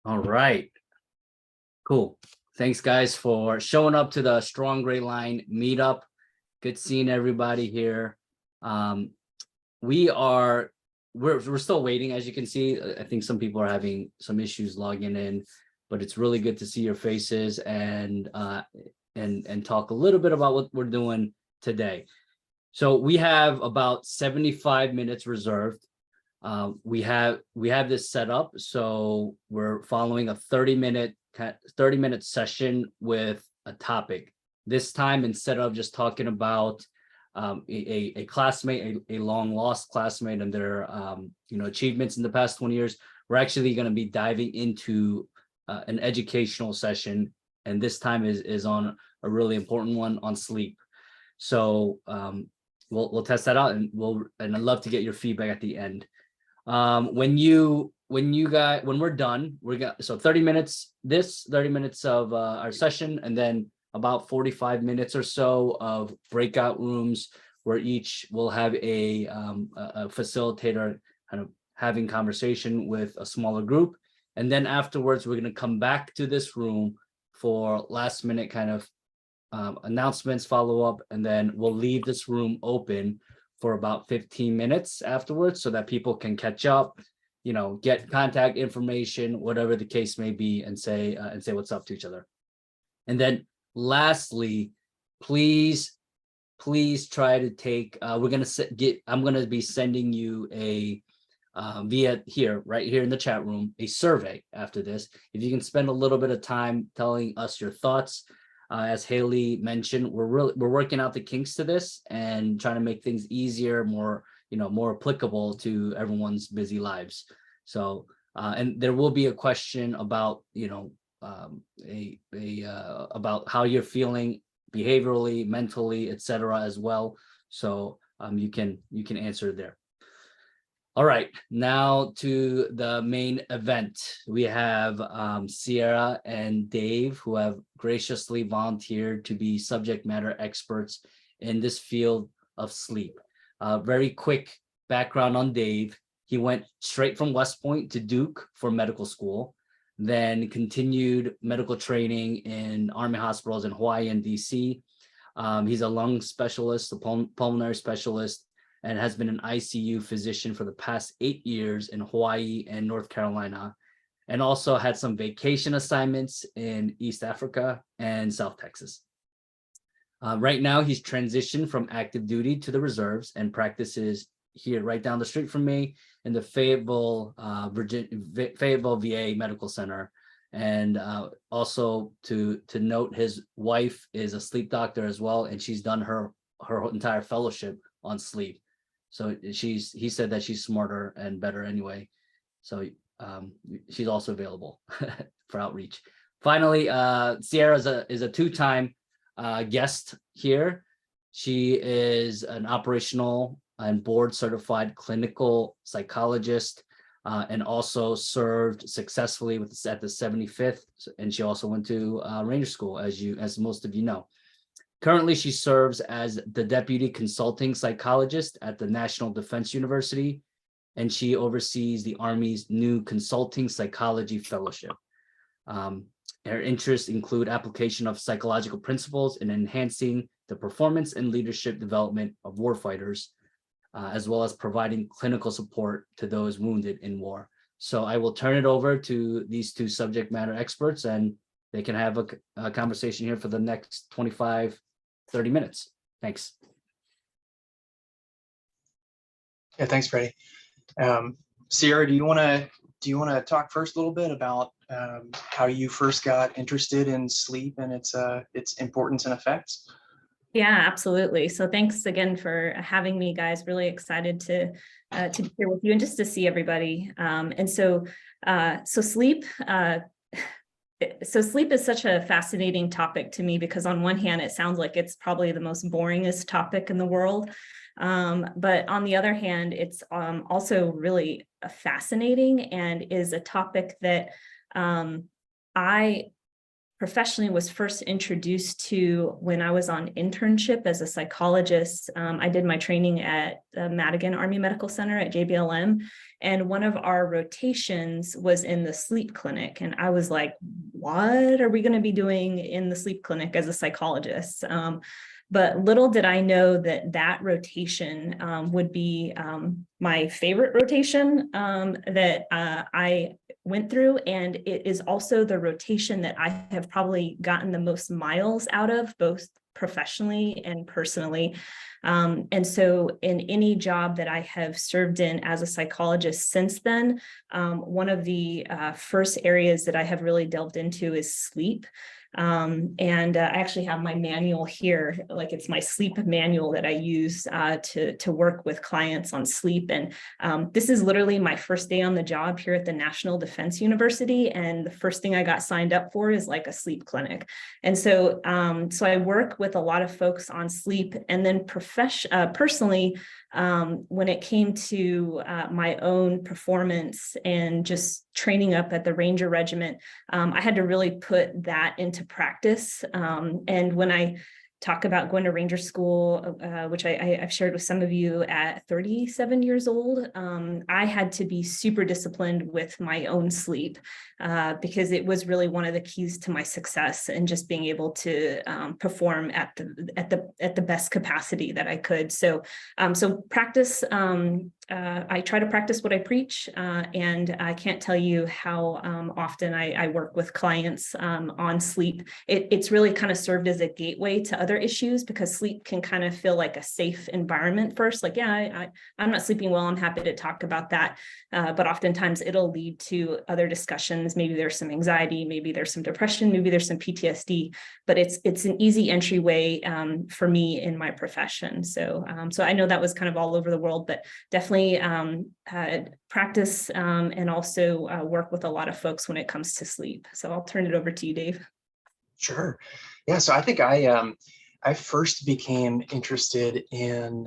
All right, cool. Thanks guys for showing up to the Strong Gray Line meetup. Good seeing everybody here. We're still waiting, as you can see. I think some people are having some issues logging in, but it's really good to see your faces and talk a little bit about what we're doing today. So we have about 75 minutes reserved. We have this set up, so we're following a 30-minute session with a topic. This time, instead of just talking about a classmate, a long lost classmate and their achievements in the past 20 years, we're actually going to be diving into an educational session, and this time is on a really important one on sleep. So we'll test that out, and I'd love to get your feedback at the end. When we're done, we got 30 minutes, 30 minutes of our session, and then about 45 minutes or so of breakout rooms where each will have a facilitator kind of having conversation with a smaller group. And then afterwards, we're going to come back to this room for last minute kind of announcements, follow up, and then we'll leave this room open for about 15 minutes afterwards so that people can catch up, get contact information, whatever the case may be, and say what's up to each other. And then lastly, please try to take, I'm going to be sending you a right here in the chat room, a survey after this. If you can spend a little bit of time telling us your thoughts. As Haley mentioned, we're working out the kinks to this and trying to make things easier, more applicable to everyone's busy lives. So, and there will be a question about about how you're feeling behaviorally, mentally, etc. as well. So you can answer there. All right, now to the main event. We have Sierra and Dave, who have graciously volunteered to be subject matter experts in this field of sleep. Very quick background on Dave. He went straight from West Point to Duke for medical school, then continued medical training in Army hospitals in Hawaii and DC. He's a lung specialist, a pulmonary specialist, and has been an ICU physician for the past 8 years in Hawaii and North Carolina, and also had some vacation assignments in East Africa and South Texas. Right now, he's transitioned from active duty to the reserves and practices here right down the street from me in the Fayetteville VA Medical Center. And also to note, his wife is a sleep doctor as well, and she's done her entire fellowship on sleep. So he said that she's smarter and better anyway. So she's also available for outreach. Finally, Sierra is a two-time guest here. She is an operational and board certified clinical psychologist, and also served successfully at the 75th. And she also went to Ranger School, as most of you know. Currently, she serves as the Deputy Consulting Psychologist at the National Defense University, and she oversees the Army's new Consulting Psychology Fellowship. Her interests include application of psychological principles in enhancing the performance and leadership development of warfighters, as well as providing clinical support to those wounded in war. So I will turn it over to these two subject matter experts, and they can have a conversation here for the next 25-30 minutes. Thanks. Yeah, thanks, Freddie. Sierra, do you want to talk first a little bit about how you first got interested in sleep and its importance and effects? Yeah, absolutely. So thanks again for having me, guys. Really excited to be here with you and just to see everybody. So sleep is such a fascinating topic to me, because on one hand, it sounds like it's probably the most boringest topic in the world. But on the other hand, it's also really fascinating and is a topic that I professionally was first introduced to when I was on internship as a psychologist. I did my training at Madigan Army Medical Center at JBLM. And one of our rotations was in the sleep clinic. And I was like, what are we going to be doing in the sleep clinic as a psychologist? But little did I know that that rotation would be my favorite rotation that I went through. And it is also the rotation that I have probably gotten the most miles out of, both professionally and personally. And so in any job that I have served in as a psychologist since then, one of the first areas that I have really delved into is sleep. I actually have my manual here, like it's my sleep manual that I use to work with clients on sleep. And this is literally my first day on the job here at the National Defense University. And the first thing I got signed up for is like a sleep clinic. And so, so I work with a lot of folks on sleep. And then personally, when it came to my own performance and just training up at the Ranger Regiment, I had to really put that into practice. And when I talk about going to Ranger School, which I've shared with some of you at 37 years old, I had to be super disciplined with my own sleep because it was really one of the keys to my success and just being able to perform at the best capacity that I could. So practice. I try to practice what I preach, and I can't tell you how often I work with clients on sleep. It's really kind of served as a gateway to other issues because sleep can kind of feel like a safe environment first. Like, yeah, I'm not sleeping well. I'm happy to talk about that. But oftentimes it'll lead to other discussions. Maybe there's some anxiety, maybe there's some depression, maybe there's some PTSD, but it's an easy entryway for me in my profession. So I know that was kind of all over the world, but definitely practice and also work with a lot of folks when it comes to sleep. So I'll turn it over to you, Dave. Sure. Yeah. So I think I first became interested in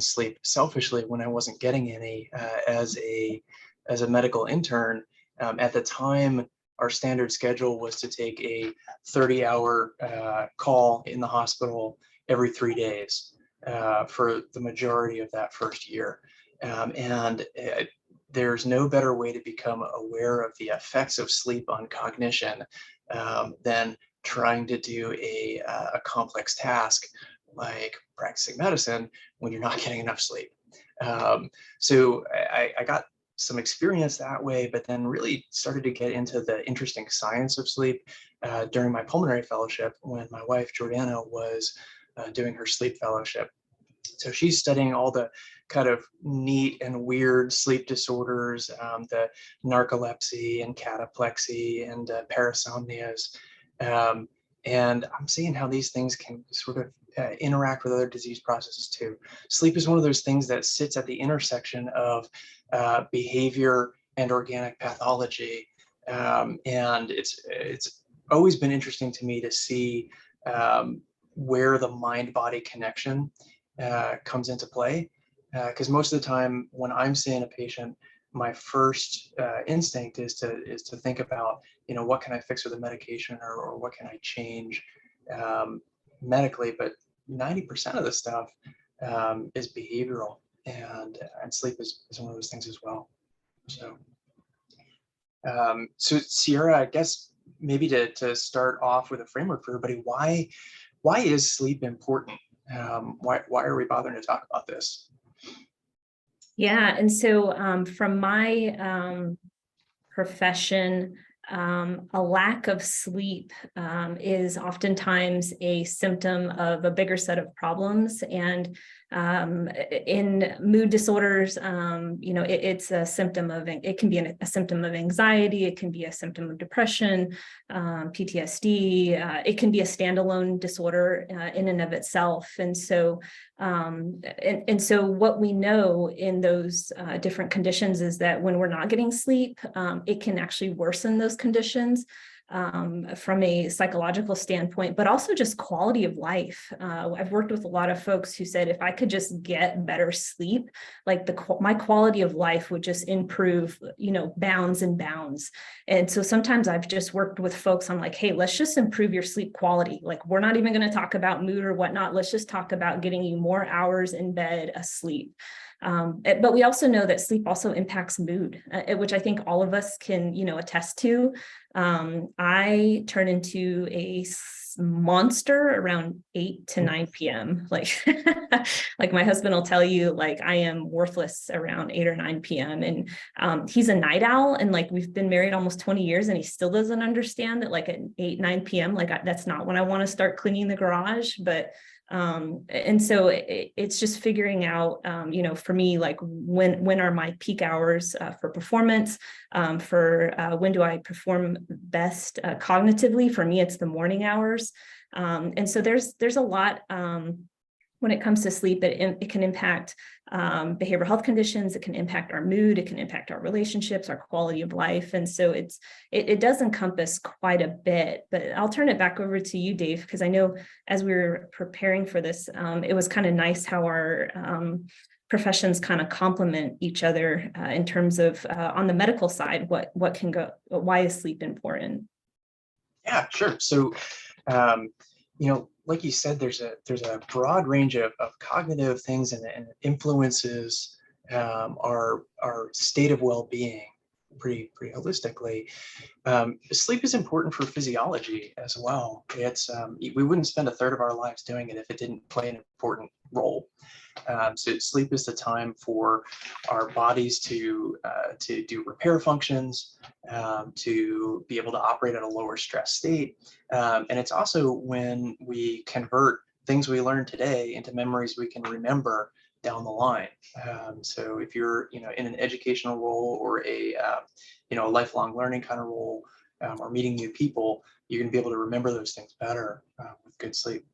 sleep selfishly when I wasn't getting any as a medical intern. At the time, our standard schedule was to take a 30-hour call in the hospital every 3 days for the majority of that first year. There's no better way to become aware of the effects of sleep on cognition than trying to do a complex task like practicing medicine when you're not getting enough sleep. So I got some experience that way, but then really started to get into the interesting science of sleep during my pulmonary fellowship when my wife, Jordana, was doing her sleep fellowship. So she's studying all the kind of neat and weird sleep disorders, the narcolepsy and cataplexy and parasomnias. And I'm seeing how these things can sort of interact with other disease processes too. Sleep is one of those things that sits at the intersection of behavior and organic pathology. And it's always been interesting to me to see where the mind-body connection comes into play. Because most of the time when I'm seeing a patient, my first instinct is to think about, what can I fix with a medication or what can I change medically, but 90% of the stuff is behavioral, and sleep is one of those things as well. So Sierra, I guess maybe to start off with a framework for everybody, why is sleep important? Why are we bothering to talk about this? Yeah, and so from my profession, a lack of sleep is oftentimes a symptom of a bigger set of problems. And in mood disorders, it's a symptom of, it can be a symptom of anxiety, it can be a symptom of depression, PTSD, it can be a standalone disorder in and of itself. And so what we know in those different conditions is that when we're not getting sleep, it can actually worsen those conditions. from a psychological standpoint, but also just quality of life. I've worked with a lot of folks who said, if I could just get better sleep, like my quality of life would just improve, bounds and bounds. And so sometimes I've just worked with folks, I'm like, hey, let's just improve your sleep quality. Like, we're not even going to talk about mood or whatnot. Let's just talk about getting you more hours in bed asleep. But we also know that sleep also impacts mood, which I think all of us can, attest to. I turn into a monster around 8 to 9 p.m. Like, like my husband will tell you, like, I am worthless around 8 or 9 p.m. And he's a night owl, and like, we've been married almost 20 years, and he still doesn't understand that, like, at 8, 9 p.m., like, that's not when I want to start cleaning the garage. But and so it's just figuring out, for me, like, when are my peak hours for performance, for when do I perform best cognitively. For me, it's the morning hours. And so there's a lot when it comes to sleep. It can impact behavioral health conditions. It can impact our mood. It can impact our relationships, our quality of life. And so it does encompass quite a bit. But I'll turn it back over to you, Dave, because I know as we were preparing for this, it was kind of nice how our professions kind of complement each other in terms of on the medical side, what can go, why is sleep important? Yeah, sure. So, like you said, there's a broad range of cognitive things and influences our state of well-being pretty holistically. Sleep is important for physiology as well. It's we wouldn't spend a third of our lives doing it if it didn't play an important role. So sleep is the time for our bodies to do repair functions, to be able to operate at a lower stress state. And it's also when we convert things we learn today into memories we can remember down the line. So if you're in an educational role or a lifelong learning kind of role, or meeting new people, you're going to be able to remember those things better with good sleep.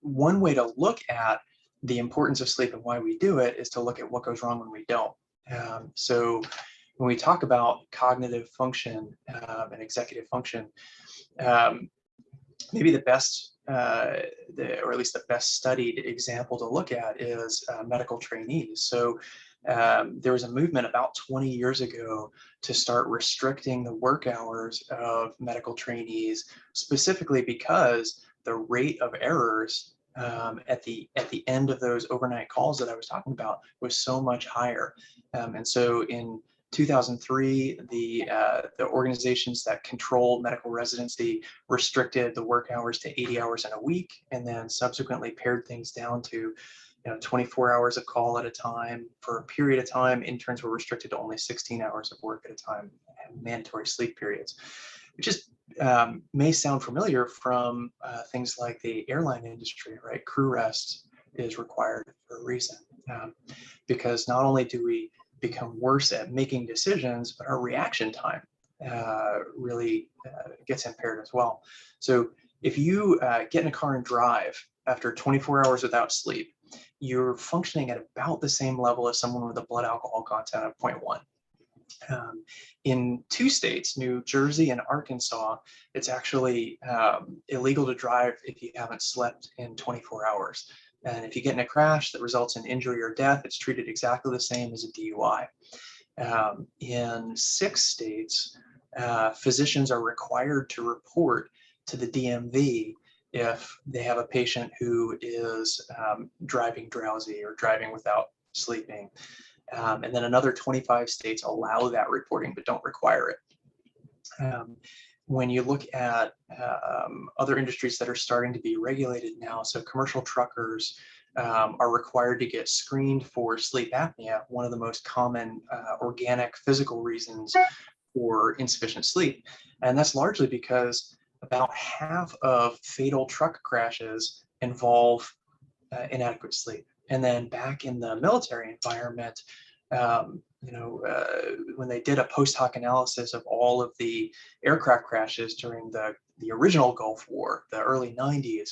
One way to look at the importance of sleep and why we do it is to look at what goes wrong when we don't. So when we talk about cognitive function and executive function, maybe the best, or at least the best studied example to look at is medical trainees. So there was a movement about 20 years ago to start restricting the work hours of medical trainees, specifically because the rate of errors at the end of those overnight calls that I was talking about was so much higher. And so in 2003, the organizations that controlled medical residency restricted the work hours to 80 hours in a week, and then subsequently pared things down to 24 hours of call at a time. For a period of time, interns were restricted to only 16 hours of work at a time and mandatory sleep periods, which is may sound familiar from things like the airline industry, right? Crew rest is required for a reason, because not only do we become worse at making decisions, but our reaction time really gets impaired as well. So if you get in a car and drive after 24 hours without sleep, you're functioning at about the same level as someone with a blood alcohol content of 0.1. In 2 states, New Jersey and Arkansas, it's actually illegal to drive if you haven't slept in 24 hours. And if you get in a crash that results in injury or death, it's treated exactly the same as a DUI. In 6 states, physicians are required to report to the DMV if they have a patient who is driving drowsy or driving without sleeping. And then another 25 states allow that reporting but don't require it. When you look at other industries that are starting to be regulated now, so commercial truckers are required to get screened for sleep apnea, one of the most common organic physical reasons for insufficient sleep. And that's largely because about half of fatal truck crashes involve inadequate sleep. And then back in the military environment, when they did a post hoc analysis of all of the aircraft crashes during the original Gulf War, the early 90s,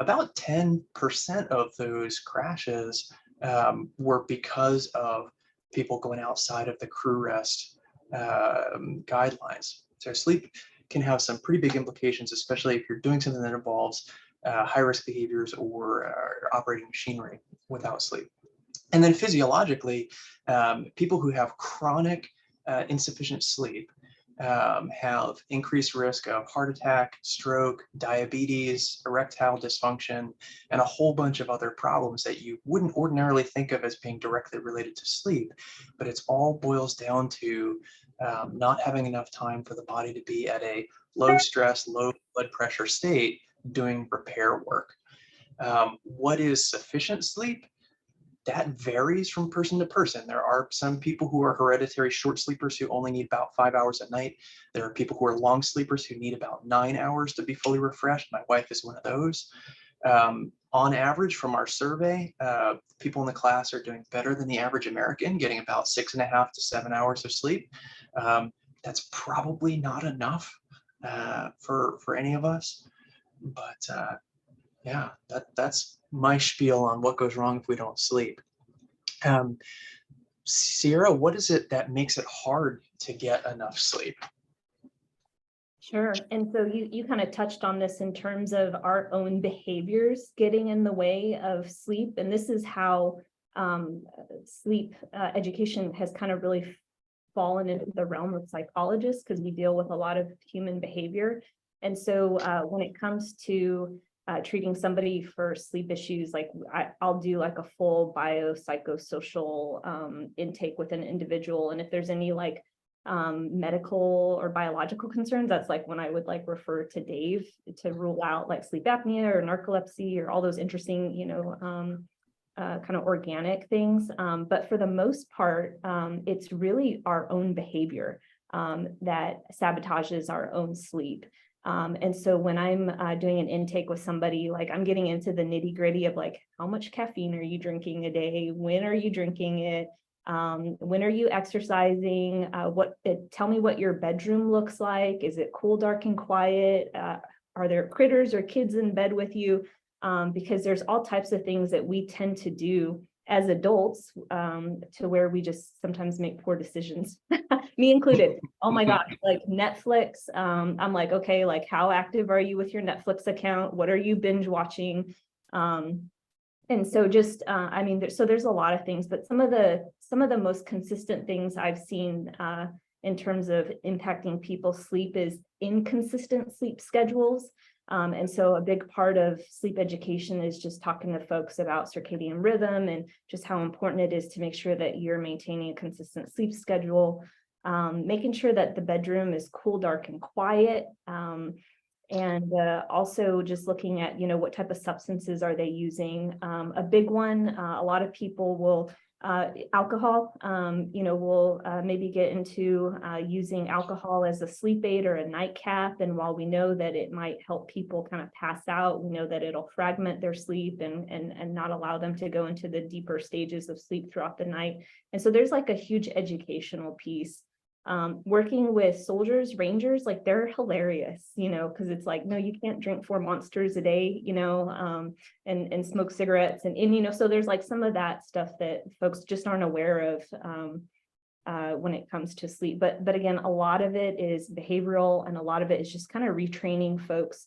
about 10% of those crashes were because of people going outside of the crew rest guidelines. So sleep can have some pretty big implications, especially if you're doing something that involves high risk behaviors or operating machinery without sleep. And then physiologically, people who have chronic insufficient sleep have increased risk of heart attack, stroke, diabetes, erectile dysfunction, and a whole bunch of other problems that you wouldn't ordinarily think of as being directly related to sleep. But it's all boils down to not having enough time for the body to be at a low stress, low blood pressure state doing repair work. What is sufficient sleep? That varies from person to person. There are some people who are hereditary short sleepers who only need about 5 hours at night. There are people who are long sleepers who need about 9 hours to be fully refreshed. My wife is one of those. On average, from our survey, people in the class are doing better than the average American, getting about 6.5 to 7 hours of sleep. That's probably not enough for any of us, but yeah, that's my spiel on what goes wrong if we don't sleep. Sierra, what is it that makes it hard to get enough sleep? Sure. And so you kind of touched on this in terms of our own behaviors getting in the way of sleep. And this is how sleep education has kind of really fallen into the realm of psychologists, because we deal with a lot of human behavior. And so when it comes to treating somebody for sleep issues, like I'll do like a full biopsychosocial intake with an individual. And if there's any like medical or biological concerns, that's like when I would like refer to Dave to rule out like sleep apnea or narcolepsy or all those interesting, kind of organic things. But for the most part, it's really our own behavior that sabotages our own sleep. And so when I'm doing an intake with somebody, like I'm getting into the nitty gritty of like, how much caffeine are you drinking a day? When are you drinking it? When are you exercising? Tell me what your bedroom looks like. Is it cool, dark, and quiet? Are there critters or kids in bed with you? Because there's all types of things that we tend to do as adults to where we just sometimes make poor decisions, me included. Oh my gosh, like Netflix. I'm like, okay, like how active are you with your Netflix account? What are you binge watching? And so just, so there's a lot of things, but some of the most consistent things I've seen in terms of impacting people's sleep is inconsistent sleep schedules. And so a big part of sleep education is just talking to folks about circadian rhythm and just how important it is to make sure that you're maintaining a consistent sleep schedule, making sure that the bedroom is cool, dark, and quiet. And also just looking at, what type of substances are they using? A big one, a lot of people will, alcohol, will maybe get into using alcohol as a sleep aid or a nightcap. And while we know that it might help people kind of pass out, we know that it'll fragment their sleep and not allow them to go into the deeper stages of sleep throughout the night. And so there's like a huge educational piece. Working with soldiers, rangers, like they're hilarious, because it's like, no, you can't drink 4 Monsters a day, and smoke cigarettes. And so there's like some of that stuff that folks just aren't aware of when it comes to sleep. But again, a lot of it is behavioral, and a lot of it is just kind of retraining folks.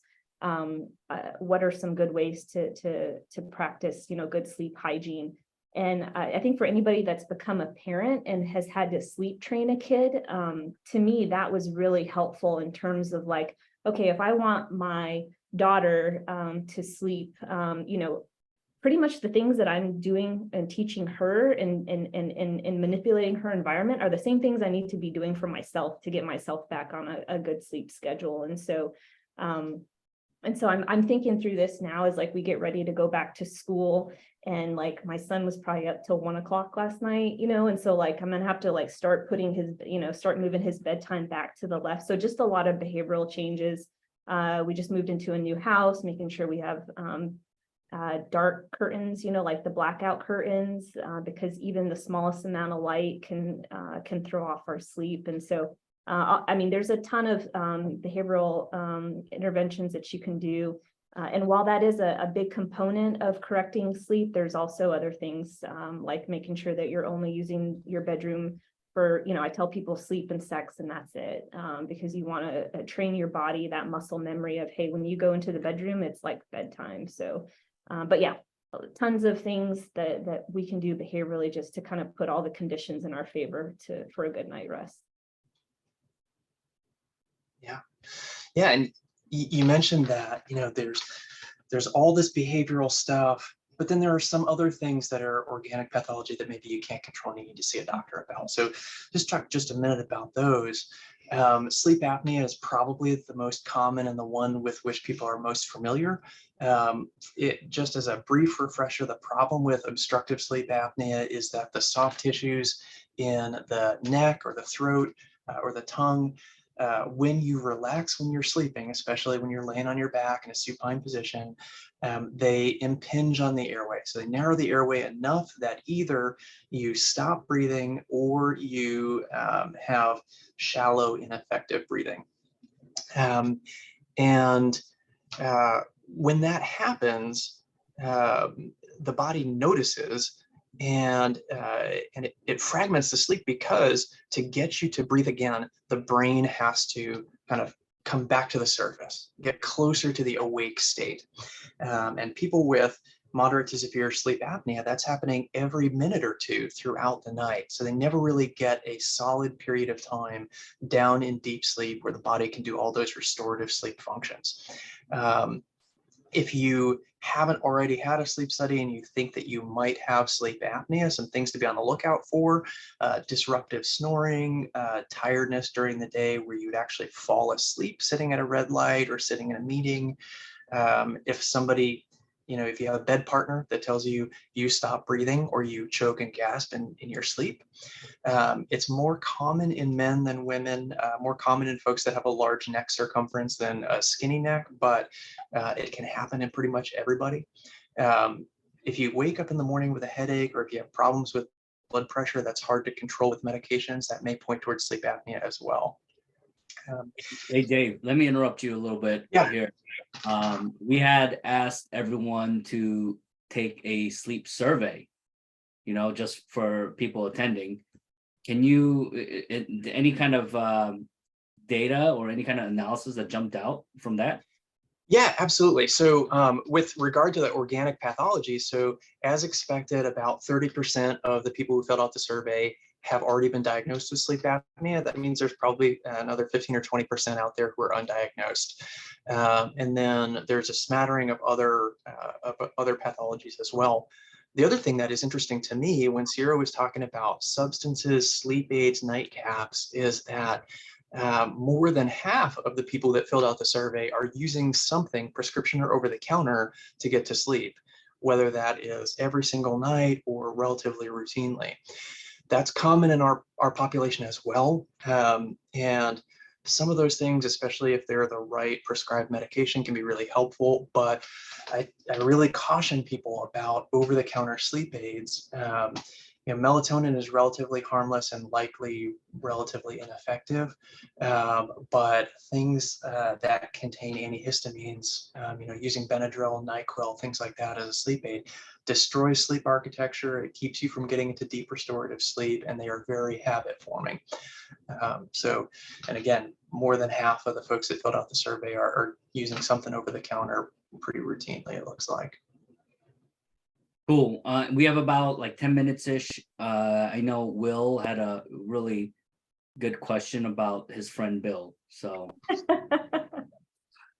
What are some good ways to practice, good sleep hygiene? And I think for anybody that's become a parent and has had to sleep train a kid, to me, that was really helpful in terms of like, okay, if I want my daughter to sleep, pretty much the things that I'm doing and teaching her and manipulating her environment are the same things I need to be doing for myself to get myself back on a good sleep schedule. And so I'm thinking through this now as like we get ready to go back to school, and like my son was probably up till 1 o'clock last night, and so like I'm gonna have to like start putting his, start moving his bedtime back to the left. So just a lot of behavioral changes. We just moved into a new house, making sure we have dark curtains, like the blackout curtains, because even the smallest amount of light can throw off our sleep. And so there's a ton of behavioral interventions that you can do. And while that is a big component of correcting sleep, there's also other things like making sure that you're only using your bedroom for, I tell people sleep and sex and that's it. Because you want to train your body, that muscle memory of, hey, when you go into the bedroom, it's like bedtime. So, but yeah, tons of things that we can do behaviorally just to kind of put all the conditions in our favor for a good night rest. Yeah. Yeah. And you mentioned that, there's all this behavioral stuff, but then there are some other things that are organic pathology that maybe you can't control and you need to see a doctor about. So just talk just a minute about those. Sleep apnea is probably the most common and the one with which people are most familiar. Just as a brief refresher, the problem with obstructive sleep apnea is that the soft tissues in the neck or the throat or the tongue, when you relax when you're sleeping, especially when you're laying on your back in a supine position, they impinge on the airway. So they narrow the airway enough that either you stop breathing or you have shallow, ineffective breathing. And when that happens, the body notices and it fragments the sleep, because to get you to breathe again, the brain has to kind of come back to the surface, get closer to the awake state. And people with moderate to severe sleep apnea, that's happening every minute or two throughout the night. So they never really get a solid period of time down in deep sleep where the body can do all those restorative sleep functions. If you haven't already had a sleep study and you think that you might have sleep apnea, some things to be on the lookout for: disruptive snoring, tiredness during the day where you'd actually fall asleep sitting at a red light or sitting in a meeting. If somebody, if you have a bed partner that tells you you stop breathing or you choke and gasp in your sleep. It's more common in men than women, more common in folks that have a large neck circumference than a skinny neck, but it can happen in pretty much everybody. If you wake up in the morning with a headache, or if you have problems with blood pressure that's hard to control with medications, that may point towards sleep apnea as well. Hey, Dave, let me interrupt you a little bit here. We had asked everyone to take a sleep survey, just for people attending. Can you, any kind of data or any kind of analysis that jumped out from that? Yeah, absolutely. So with regard to the organic pathology, so as expected, about 30% of the people who filled out the survey have already been diagnosed with sleep apnea. That means there's probably another 15 or 20% out there who are undiagnosed. And then there's a smattering of other pathologies as well. The other thing that is interesting to me when Sierra was talking about substances, sleep aids, nightcaps, is that more than half of the people that filled out the survey are using something, prescription or over the counter, to get to sleep, whether that is every single night or relatively routinely. That's common in our population as well. And some of those things, especially if they're the right prescribed medication, can be really helpful. But I really caution people about over-the-counter sleep aids. Melatonin is relatively harmless and likely relatively ineffective, but things that contain antihistamines, using Benadryl, NyQuil, things like that as a sleep aid, destroys sleep architecture. It keeps you from getting into deep restorative sleep, and they are very habit forming. And again, more than half of the folks that filled out the survey are using something over the counter pretty routinely, it looks like. Cool. We have about like 10 minutes ish. I know Will had a really good question about his friend Bill. So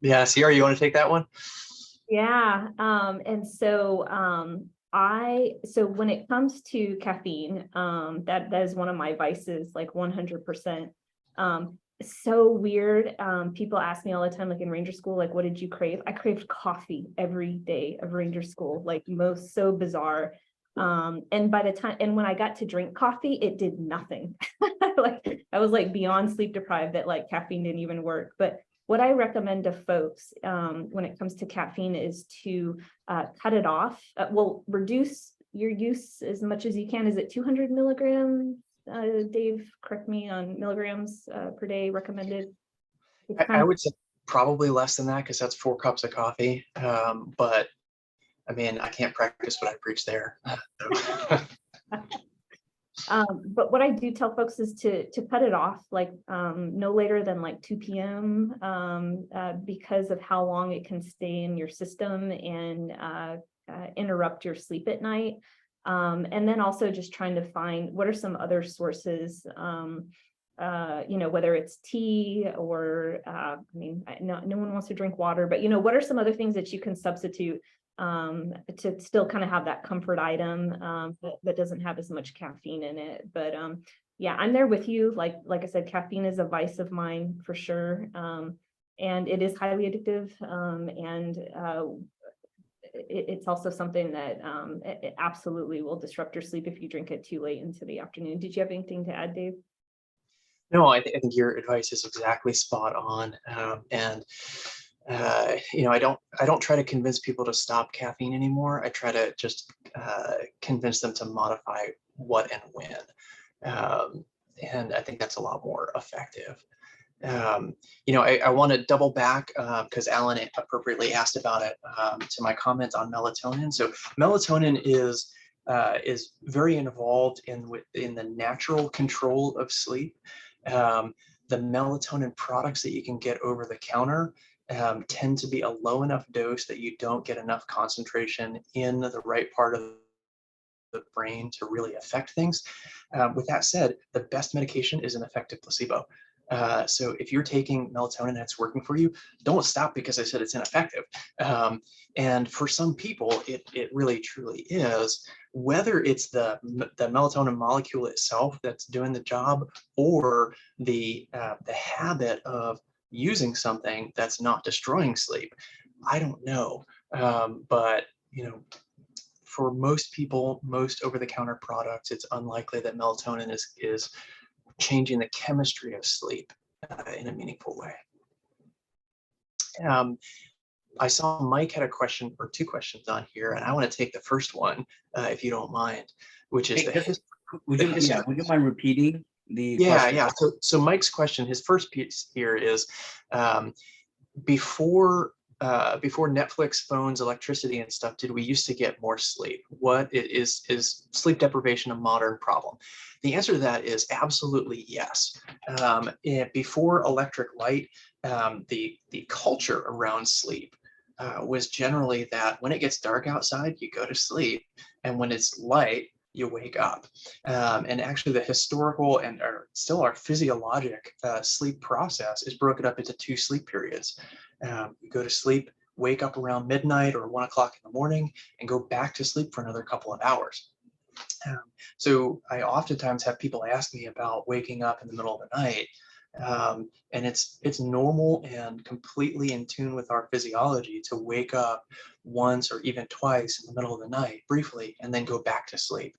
yeah, Sierra, you want to take that one? Yeah. And so when it comes to caffeine, that is one of my vices, like 100%. So weird. People ask me all the time, like in Ranger School, like, what did you crave? I craved coffee every day of Ranger School, like so bizarre. And when I got to drink coffee, it did nothing. Like I was like beyond sleep deprived that like caffeine didn't even work. But what I recommend to folks when it comes to caffeine is to cut it off. Reduce your use as much as you can. Is it 200 milligrams? Dave, correct me on milligrams per day recommended. I would say probably less than that, because that's 4 cups of coffee. But I mean, I can't practice what I preach there. But what I do tell folks is to cut it off like no later than like 2 p.m. Because of how long it can stay in your system and interrupt your sleep at night. And then also just trying to find what are some other sources, whether it's tea or, no one wants to drink water, but, what are some other things that you can substitute to still kind of have that comfort item that doesn't have as much caffeine in it. But yeah, I'm there with you. Like I said, caffeine is a vice of mine for sure. And it is highly addictive. It's also something that it absolutely will disrupt your sleep if you drink it too late into the afternoon. Did you have anything to add, Dave? No, I think your advice is exactly spot on. I don't try to convince people to stop caffeine anymore. I try to just convince them to modify what and when. And I think that's a lot more effective. I want to double back because Alan appropriately asked about it to my comments on melatonin. So melatonin is very involved in the natural control of sleep. The melatonin products that you can get over the counter tend to be a low enough dose that you don't get enough concentration in the right part of the brain to really affect things. With that said, the best medication is an effective placebo. So if you're taking melatonin and it's working for you, don't stop because I said it's ineffective. And for some people, it really truly is. Whether it's the melatonin molecule itself that's doing the job, or the habit of using something that's not destroying sleep, I don't know. But for most people, most over-the-counter products, it's unlikely that melatonin is changing the chemistry of sleep in a meaningful way. I saw Mike had a question or two questions on here, and I want to take the first one, if you don't mind, which is would you mind repeating the question? Yeah. So Mike's question, his first piece here is before Netflix, phones, electricity, and stuff, did we used to get more sleep? What is sleep deprivation a modern problem? The answer to that is absolutely yes. Before electric light, the culture around sleep was generally that when it gets dark outside, you go to sleep, and when it's light, you wake up. And actually the historical and still our physiologic sleep process is broken up into 2 sleep periods. You go to sleep, wake up around midnight or 1 o'clock in the morning, and go back to sleep for another couple of hours. So I oftentimes have people ask me about waking up in the middle of the night. And it's normal and completely in tune with our physiology to wake up once or even twice in the middle of the night briefly and then go back to sleep.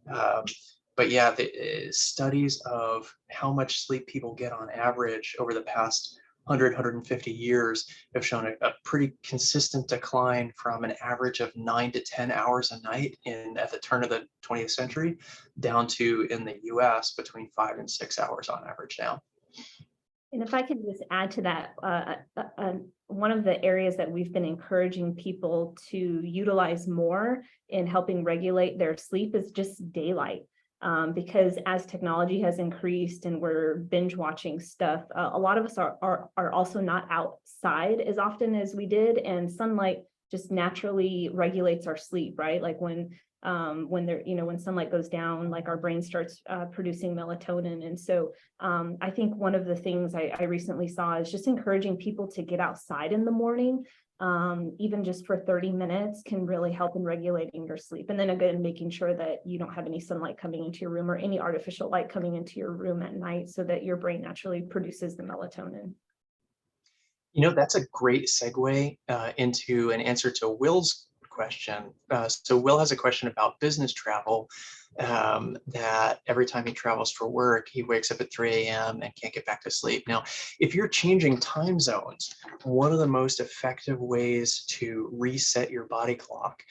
But yeah, the studies of how much sleep people get on average over the past 150 years have shown a pretty consistent decline from an average of 9 to 10 hours a night at the turn of the 20th century down to, in the US, between 5 and 6 hours on average now. And if I could just add to that, one of the areas that we've been encouraging people to utilize more in helping regulate their sleep is just daylight. Because as technology has increased and we're binge watching stuff, a lot of us are also not outside as often as we did, and sunlight just naturally regulates our sleep, right? Like when sunlight goes down, like our brain starts producing melatonin. And so I think one of the things I recently saw is just encouraging people to get outside in the morning. Even just for 30 minutes can really help in regulating your sleep. And then again, making sure that you don't have any sunlight coming into your room or any artificial light coming into your room at night so that your brain naturally produces the melatonin. That's a great segue into an answer to Will's question. So Will has a question about business travel, that every time he travels for work, he wakes up at 3 a.m. and can't get back to sleep. Now, if you're changing time zones, one of the most effective ways to reset your body clock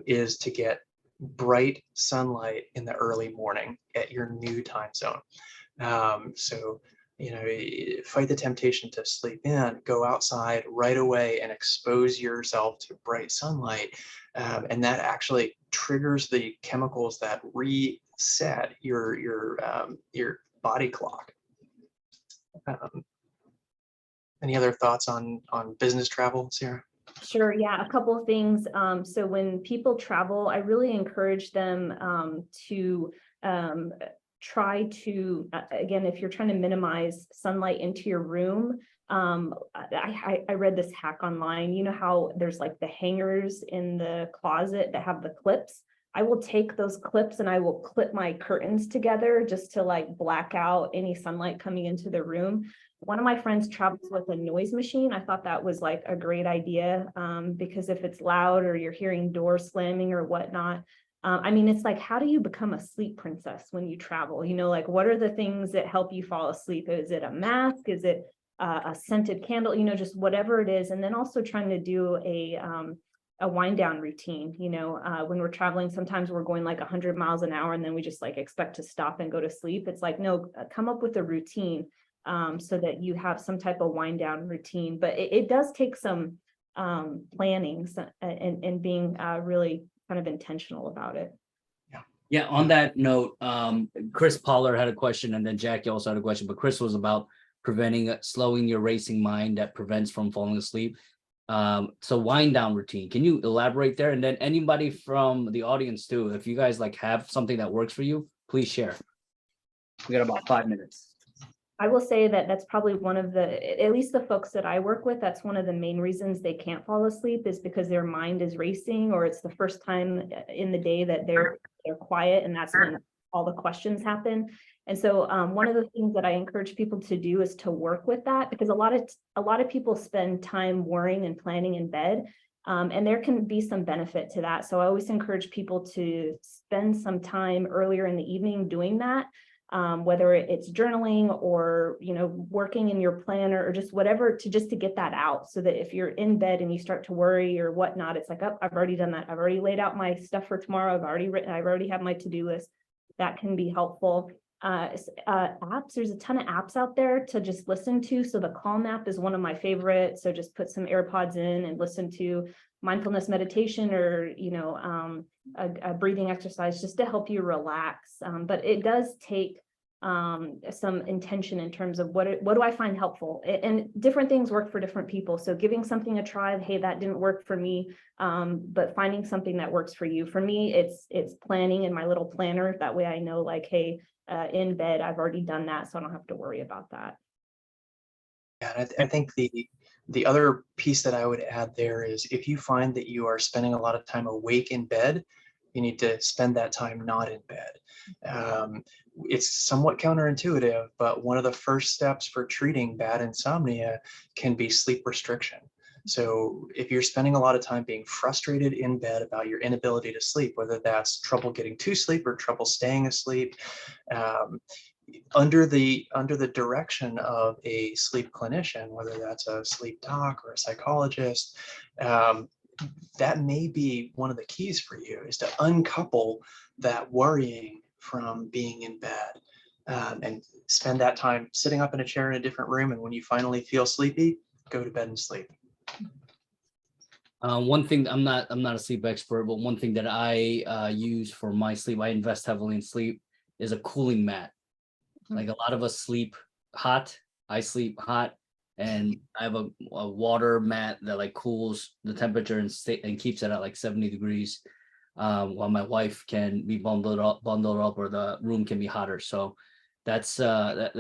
is to get bright sunlight in the early morning at your new time zone. Fight the temptation to sleep in, go outside right away and expose yourself to bright sunlight. And that actually triggers the chemicals that set your body clock. Any other thoughts on business travel, Sarah? Sure. Yeah, a couple of things. So when people travel, I really encourage them to try to, again, if you're trying to minimize sunlight into your room, I read this hack online. You know how there's like the hangers in the closet that have the clips? I will take those clips and I will clip my curtains together just to like black out any sunlight coming into the room. One of my friends travels with a noise machine. I thought that was like a great idea because if it's loud or you're hearing doors slamming or whatnot, I mean, it's like, how do you become a sleep princess when you travel? You know, like what are the things that help you fall asleep? Is it a mask? Is it a scented candle? You know, just whatever it is. And then also trying to do a wind down routine. You know, when we're traveling, sometimes we're going like 100 miles an hour and then we just like expect to stop and go to sleep. It's like, no, come up with a routine so that you have some type of wind down routine. But it does take some planning and being really kind of intentional about it. Yeah, on that note, Chris Pollard had a question and then Jackie also had a question, but Chris was about slowing your racing mind that prevents from falling asleep. So wind down routine, can you elaborate there? And then anybody from the audience too, if you guys like have something that works for you, please share. We got about 5 minutes. I will say that that's probably one of the, at least the folks that I work with, that's one of the main reasons they can't fall asleep is because their mind is racing, or it's the first time in the day that they're quiet, and that's when all the questions happen. And so one of the things that I encourage people to do is to work with that, because a lot of people spend time worrying and planning in bed. And there can be some benefit to that. So I always encourage people to spend some time earlier in the evening doing that. Whether it's journaling or, you know, working in your planner or just whatever to get that out, so that if you're in bed and you start to worry or whatnot, it's like, oh, I've already done that. I've already laid out my stuff for tomorrow. I've already have my to-do list. That can be helpful. Apps, there's a ton of apps out there to just listen to. So the Calm app is one of my favorites. So just put some AirPods in and listen to mindfulness meditation or, you know, a breathing exercise just to help you relax. But it does take some intention in terms of what do I find helpful, and different things work for different people. So giving something a try, hey, that didn't work for me, but finding something that works for you. For me, it's planning in my little planner. That way I know, like, hey, in bed, I've already done that, so I don't have to worry about that. Yeah, I think the other piece that I would add there is, if you find that you are spending a lot of time awake in bed, you need to spend that time not in bed. It's somewhat counterintuitive, but one of the first steps for treating bad insomnia can be sleep restriction. So if you're spending a lot of time being frustrated in bed about your inability to sleep, whether that's trouble getting to sleep or trouble staying asleep, under the direction of a sleep clinician, whether that's a sleep doc or a psychologist, that may be one of the keys for you, is to uncouple that worrying from being in bed, and spend that time sitting up in a chair in a different room. And when you finally feel sleepy, go to bed and sleep. One thing, I'm not a sleep expert, but one thing that I use for my sleep, I invest heavily in sleep, is a cooling mat. Like a lot of us sleep hot, I sleep hot, and I have a water mat that like cools the temperature and keeps it at like 70 degrees, while my wife can be bundled up, or the room can be hotter. So that's a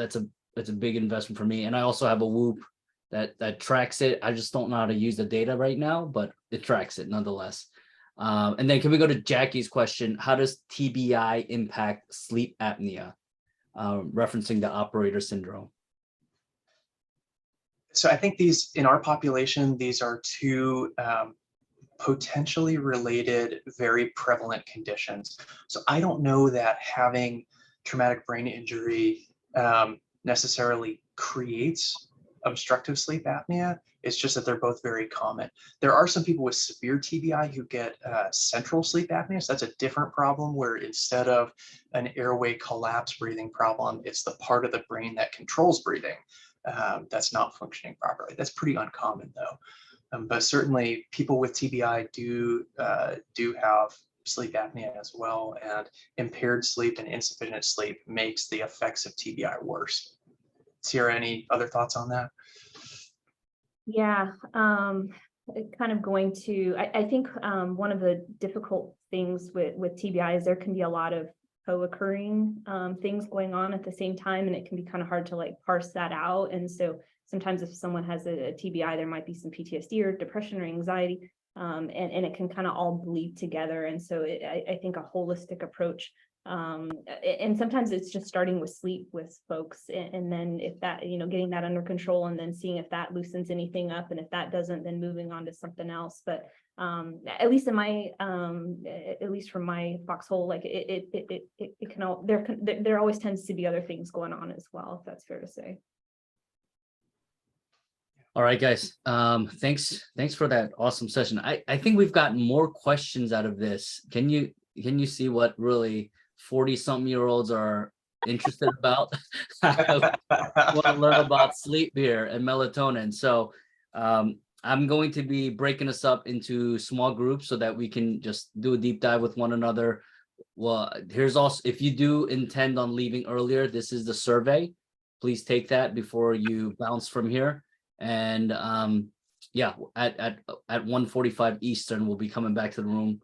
big investment for me. And I also have a Whoop that tracks it. I just don't know how to use the data right now, but it tracks it nonetheless. And then can we go to Jackie's question? How does TBI impact sleep apnea? Referencing the operator syndrome. So I think these, in our population, these are two potentially related, very prevalent conditions. So I don't know that having traumatic brain injury necessarily creates obstructive sleep apnea. It's just that they're both very common. There are some people with severe TBI who get central sleep apnea. So that's a different problem, where instead of an airway collapse breathing problem, it's the part of the brain that controls breathing that's not functioning properly. That's pretty uncommon though. But certainly people with TBI do have sleep apnea as well, and impaired sleep and insufficient sleep makes the effects of TBI worse. Sierra, any other thoughts on that? Yeah, kind of going to, I think one of the difficult things with TBI is there can be a lot of co-occurring things going on at the same time, and it can be kind of hard to like parse that out. And so sometimes if someone has a TBI, there might be some PTSD or depression or anxiety, and it can kind of all bleed together. And so I think a holistic approach, and sometimes it's just starting with sleep with folks, and then if that, getting that under control, and then seeing if that loosens anything up, and if that doesn't, then moving on to something else. But at least in my at least from my foxhole, like it can all, there always tends to be other things going on as well, if that's fair to say. All right, guys. Thanks for that awesome session. I think we've gotten more questions out of this. Can you see what really 40-something-year-olds are interested about? I want to learn about sleep here and melatonin. So I'm going to be breaking us up into small groups so that we can just do a deep dive with one another. Well, here's also, if you do intend on leaving earlier, this is the survey. Please take that before you bounce from here. And yeah, at 1:45 Eastern, we'll be coming back to the room,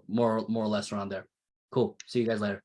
more or less around there. Cool. See you guys later.